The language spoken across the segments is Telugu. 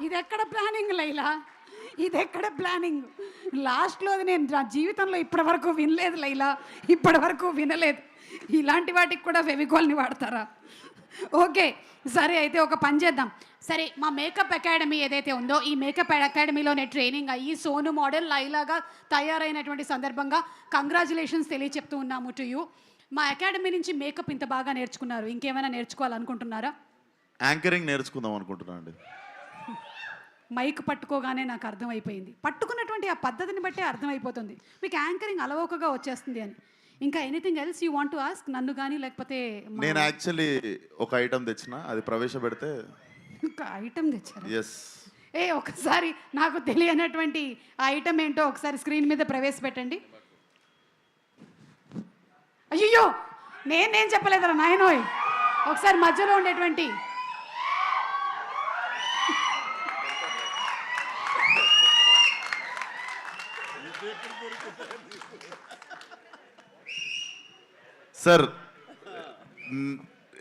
ఇది ఎక్కడ ప్లానింగ్ లైలా, ఇది ఎక్కడ ప్లానింగ్? లాస్ట్లో నేను నా జీవితంలో ఇప్పటి వరకు వినలేదు లైలా, ఇప్పటి వరకు వినలేదు. ఇలాంటి వాటికి కూడా ఫెవికాల్ని వాడతారా? ఓకే సరే, అయితే ఒక పని చేద్దాం. సరే, మా మేకప్ అకాడమీ ఏదైతే ఉందో ఈ మేకప్ అకాడమీలోనే ట్రైనింగ్ అయ్యి సోను మోడల్ లైలాగా తయారైనటువంటి సందర్భంగా కంగ్రాచులేషన్స్ తెలియచెప్తూ ఉన్నాము టు యూ. మా అకాడమీ నుంచి మేకప్ ఇంత బాగా నేర్చుకున్నారు, ఇంకేమైనా నేర్చుకోవాలనుకుంటున్నారా? యాంకరింగ్ నేర్చుకుందాం అనుకుంటున్నాను అండి. మైక్ పట్టుకోగానే నాకు అర్థమైపోయింది, పట్టుకున్నటువంటి ఆ పద్ధతిని బట్టే అర్థమైపోతుంది మీకు యాంకరింగ్ అలవోకగా వచ్చేస్తుంది అని. ఇంకా anything else you want to ask నన్ను కానీ, లేకపోతే నేను యాక్చువల్లీ ఒక ఐటమ్ తెచ్చిన, అది ప్రవేశపెడితే. ఒక ఐటమ్ తెచ్చారు? ఎస్. ఒకసారి నాకు తెలియనటువంటి ఆ ఐటమ్ ఏంటో ఒకసారి స్క్రీన్ మీద ప్రవేశపెట్టండి. అయ్యో నేనేం చెప్పలేదరా నాయనోయ్, ఒకసారి మధ్యలో ఉండేటువంటి సార్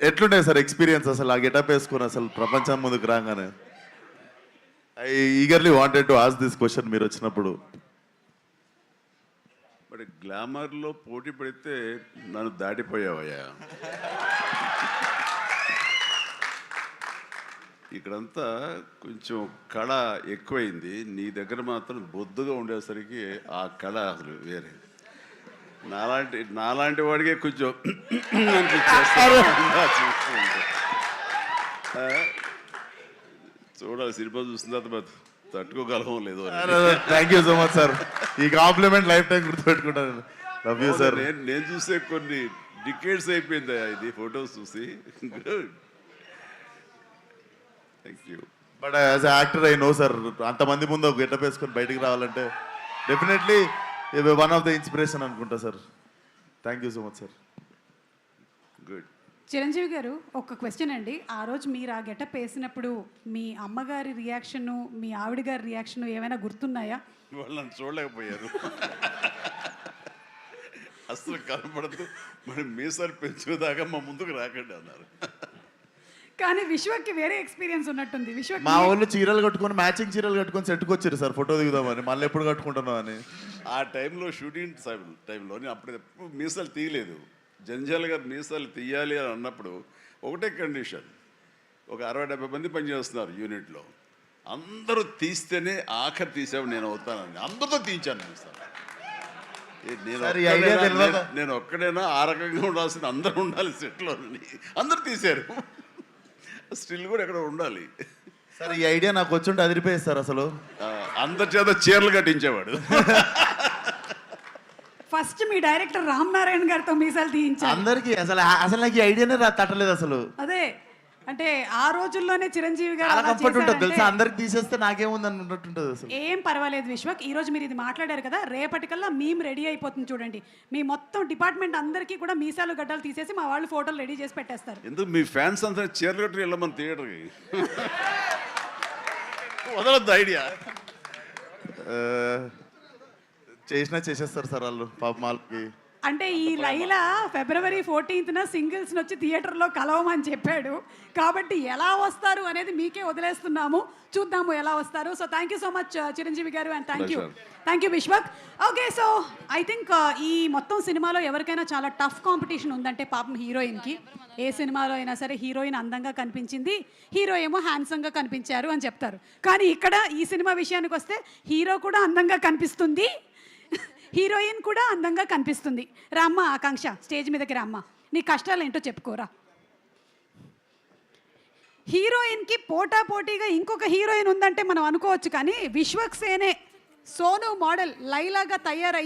ఎట్లుండే సార్ ఎక్స్పీరియన్స్ అసలు ఆ గెటప్ వేసుకుని అసలు ప్రపంచం ముందుకు రాగానే? I eagerly wanted to ask this question మీరు వచ్చినప్పుడు. మరి గ్లామర్లో పోటీ పడితే నన్ను దాటిపోయావయ్యా. ఇక్కడంతా కొంచెం కళ ఎక్కువైంది, నీ దగ్గర మాత్రం బొద్దుగా ఉండేసరికి ఆ కళ అసలు వేరే. నాలాంటి వాడికే కొంచెం చూడాలి, సినిమా చూసిన తర్వాత తట్టుకోగలమో లేదో. Thank you so much sir, ఈ కాంప్లిమెంట్ లైఫ్ టైం గుర్తుపెట్టుకుంటాను. Love you sir. నేను చూసే కొన్ని డికేట్స్ అయిపోయింది ఇది ఫొటోస్ చూసి. Thank you. But as actor I know sir, అంతమంది ముందు ఒక గెటప్ వేసుకొని బయటికి రావాలంటే definitely one of the inspiration అనుకుంటా sir. Thank you so much sir. Good. Chiranjeevi garu, ఒక క్వశ్చన్ అండి. ఆ రోజు మీరు ఆ గెటప్ వేసినప్పుడు మీ అమ్మగారి రియాక్షను, మీ ఆవిడ గారి రియాక్షను ఏమైనా గుర్తున్నాయా? వాళ్ళు నన్ను చూడలేకపోయారు, అసలు కనపడదు, మరి మీసాలు పెంచుదాకా మా ముందుకు రాకండి అన్నారు. కానీ విశ్వక్కి వేరే ఎక్స్పీరియన్స్ ఉన్నట్టుంది. మా వాళ్ళు చీరలు కట్టుకొని, మ్యాచింగ్ చీరలు కట్టుకొని సెట్కి వచ్చారు సార్ ఫోటో దిగుదామని. మళ్ళీ ఎప్పుడు కట్టుకుంటున్నాం అని. ఆ టైంలో షూటింగ్ టైంలో నేను అప్పుడు మీసాలు తీయలేదు. జంజాలుగా మీసాలు తీయాలి అని అన్నప్పుడు ఒకటే కండిషన్, ఒక 60-70 మంది పనిచేస్తున్నారు యూనిట్లో, అందరూ తీస్తేనే ఆఖరి తీసేవాడు నేను అవుతానని అందరితో తీయించాను మీసాలు. నేను ఒక్కడైనా ఆ రకంగా ఉండాల్సిన అందరూ ఉండాలి సెట్లో, అందరూ తీశారు. స్టిల్ కూడా ఎక్కడ ఉండాలి సార్. ఈ ఐడియా నాకు వచ్చుంటే అదిరిపోయేది సార్. అసలు అందరి చేత చీరలు కట్టించేవాడు. ఫస్ట్ మీ డైరెక్టర్ రామ్ నారాయణ గారితో మీసాలు తీయించారు అందరికి. అసలు నాకు ఈ ఐడియానే తట్టలేదు అసలు. అదే అంటే ఆ రోజుల్లోనే చిరంజీవి గారు కంఫర్ట్ ఉంటుంది తెలుసా, అందరికి తీసేస్తే నాకేముంది అన్నట్టుంటుంది అసలు. ఏం పర్వాలేదు విశ్వక్, ఈ రోజు మీరు ఇది మాట్లాడారు కదా, రేపటికల్లా మేము రెడీ అయిపోతుంది చూడండి. మీ మొత్తం డిపార్ట్మెంట్ అందరికీ కూడా మీసాలు గడ్డలు తీసేసి మా వాళ్ళు ఫోటోలు రెడీ చేసి పెట్టేస్తారు. ఎందుకు మీ ఫ్యాన్స్ అంతా చీరలు కట్టి వెళ్ళమని థియేటర్కి వదలొద్దు ఐడియా. చేసేస్తారు సార్ వాళ్ళు పాప మాల్కి. అంటే ఈ లైలా February 14th సింగిల్స్ వచ్చి థియేటర్లో కలవమని చెప్పాడు కాబట్టి ఎలా వస్తారు అనేది మీకే వదిలేస్తున్నాము, చూద్దాము ఎలా వస్తారు. So thank you so much Chiranjeevi garu, and thank you Vishwak. Okay, so I think ఈ మొత్తం సినిమాలో ఎవరికైనా చాలా టఫ్ కాంపిటీషన్ ఉందంటే పాపం హీరోయిన్కి. ఏ సినిమాలో అయినా సరే హీరోయిన్ అందంగా కనిపించింది, హీరో ఏమో హ్యాండ్సమ్గా కనిపించారు అని చెప్తారు. కానీ ఇక్కడ ఈ సినిమా విషయానికి వస్తే హీరో కూడా అందంగా కనిపిస్తుంది, హీరోయిన్ కూడా అందంగా కనిపిస్తుంది. రామ్మ ఆకాంక్ష, స్టేజ్ మీదకి రామ్మ, నీ కష్టాలు ఏంటో చెప్పుకోరా. హీరోయిన్కి పోటాపోటీగా ఇంకొక హీరోయిన్ ఉందంటే మనం అనుకోవచ్చు, కానీ విశ్వక్ సేనే సోను మోడల్ లైలాగా తయారై